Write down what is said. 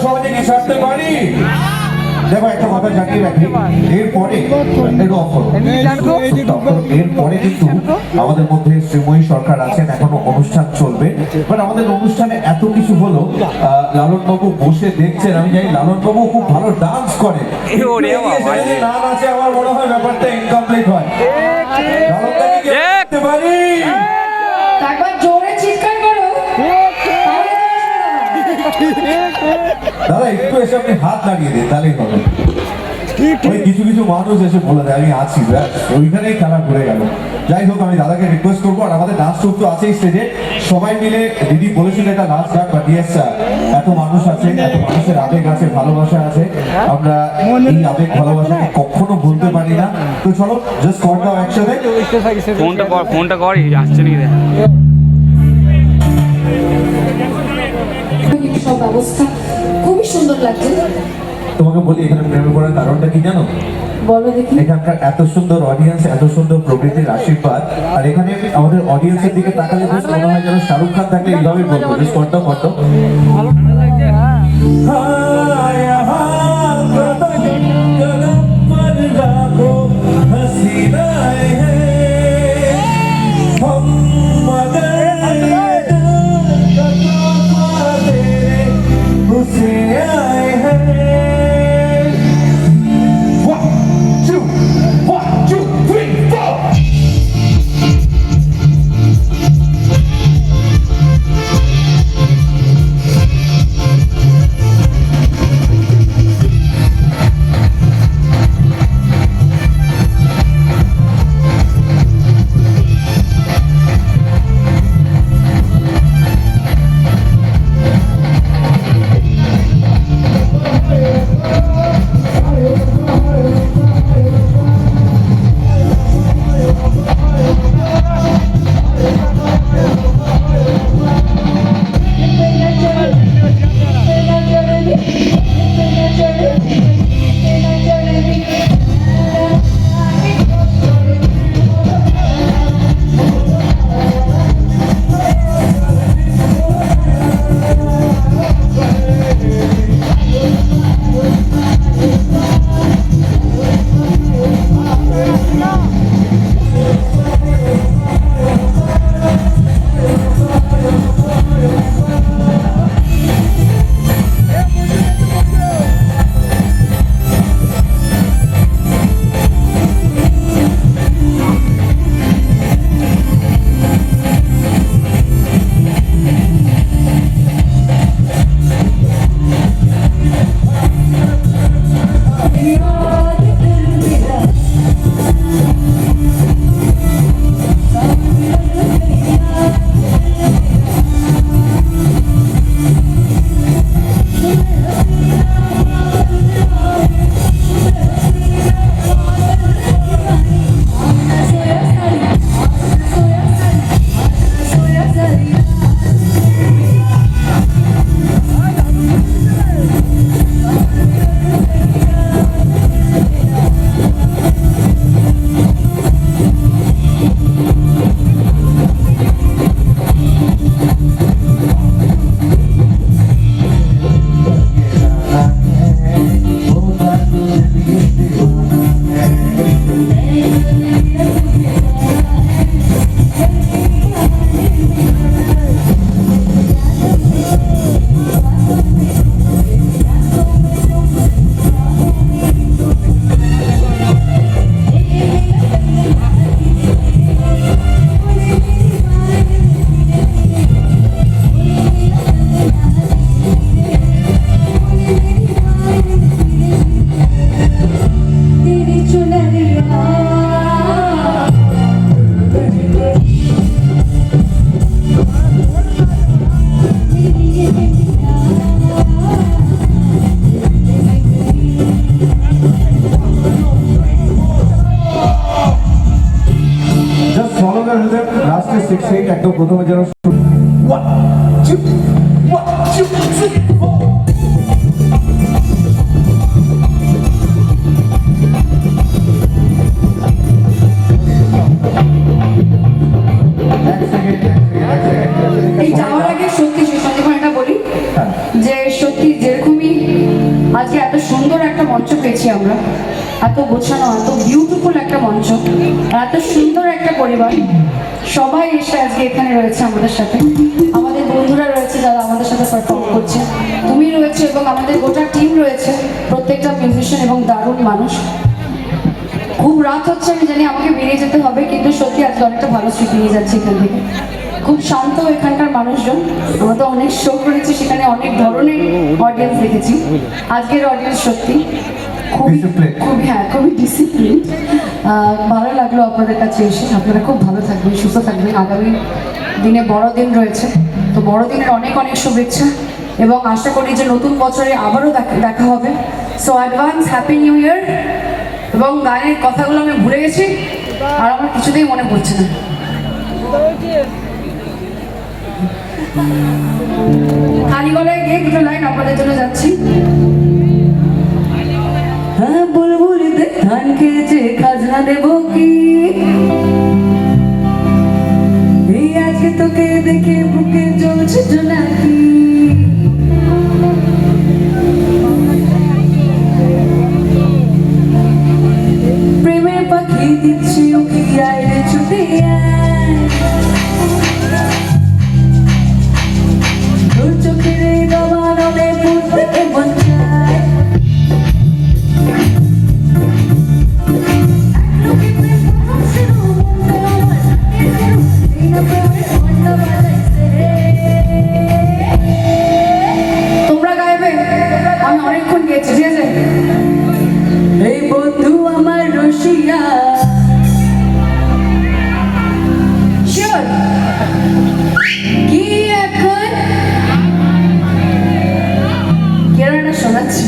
সহজে কি ছাড়তে পারি? দেখো একটা কথা জানিয়ে রাখি, এরপরে এরপরে কিন্তু আমাদের মধ্যে শ্রীময়ী সরকার আছেন, এখনো অনুষ্ঠান চলবে। বাট আমাদের অনুষ্ঠানে এত কিছু হলো, লালন বাবু বসে দেখছেন, আমি জানি লালন বাবু খুব ভালো ডান্স করে, নাম আছে, আমার মনে হয় ব্যাপারটা ইনকমপ্লিট হয়। লালন দাকে দেখতে পারি? একবার জোরে চিৎকার করো। দাদা একটু এসে আপনি হাত লাগিয়ে দিন, তাহলেই হবে। ওই কিছু কিছু মানুষ এসে বলে দেয় আমি আছি, ওইখানেই খেলা ঘুরে গেল। যাই হোক, আমি দাদাকে রিকোয়েস্ট করবো, আর আমাদের ডান্স ট্রুপ তো আছেই স্টেজে, সবাই মিলে দিদি বলেছিল এটা লাস্ট ডাক, বাট ইয়েস এত মানুষ আছে, এত মানুষের আবেগ আছে, ভালোবাসা আছে, আমরা এই আবেগ ভালোবাসাকে কখনো ভুলতে পারি না। তো চলো জাস্ট কর দাও একসাথে। ফোনটা কর আসছে নাকি দেখ। সব ব্যবস্থা খুবই সুন্দর লাগছে। তোমাকে বলি এখানে প্রেমে পড়ার কারণটা কি জানো? বলো দেখি। এখানকার এত সুন্দর অডিয়েন্স, এত সুন্দর প্রকৃতির আশীর্বাদ, আর এখানে আমাদের অডিয়েন্সের দিকে তাকালে বেশ মনে হয় যেন শাহরুখ খান থাকলে এইভাবে বলবো, বেশ করতো করতো। লাস্টে 6-8 একদম প্রথমে যেন 1 2 1 2 3 4 এই যাওয়ার আগে সত্যি সে সত্যি একটা বলি যে সত্যি যেরকমই আজকে এত সুন্দর একটা মঞ্চ পেয়েছি আমরা, এত গোছানো, এত বিউটিফুল একটা মঞ্চ, আর এত সুন্দর একটা পরিবার, সবাই এসে আজকে এখানে রয়েছে আমাদের সাথে। আমাদের বন্ধুরা রয়েছে যারা আমাদের সাথে পারফর্ম করছে, তুমি রয়েছে এবং আমাদের গোটা টিম রয়েছে, প্রত্যেকটা মিউজিশিয়ান এবং দারুণ মানুষ। খুব রাত হচ্ছে আমি জানি, আমাকে বেরিয়ে যেতে হবে, কিন্তু সত্যি আজকে অনেকটা ভালো স্মৃতি নিয়ে যাচ্ছি এখান থেকে। খুব শান্ত এখানকার মানুষজন, আমরা তো অনেক শো করেছি, সেখানে অনেক ধরনের অডিয়েন্স দেখেছি। আজকের অডিয়েন্স সত্যি খুবই Disciplined. খুবই হ্যাঁ খুবই ডিসিপ্লিন। ভালো লাগলো আপনাদের কাছে এসে। আপনারা খুব ভালো থাকবেন, সুস্থ থাকবেন। আগামী দিনে বড়দিন রয়েছে, তো বড়দিনের অনেক অনেক শুভেচ্ছা, এবং আশা করি যে নতুন বছরে আবারও দেখা হবে। So advance happy new year. এবং গানের কথাগুলো আমি ভুলে গেছি, আর আমার কিছুতেই মনে পড়ছে না। খালি গলায় গিয়ে দুটো লাইন আপনাদের জন্য যাচ্ছি। হ্যাঁ বুলবুলিতে ধান খেয়েছে, খাজনা দেবো কি? এই আজকে তোকে দেখে বুকে জ্বলছে জোনাকি। প্রেমের পাখি দিচ্ছি ওকে, আয় রে ছুটে আয়। তোর চোখের এই দাবানলে পড়তে মন চায়। তোমরা গাইবে, আমি অনেকক্ষণ গেছি, ঠিক আছে? এই বন্ধু আমার রসিয়া, শিওর কি এখন কেরানা শোনাচ্ছি।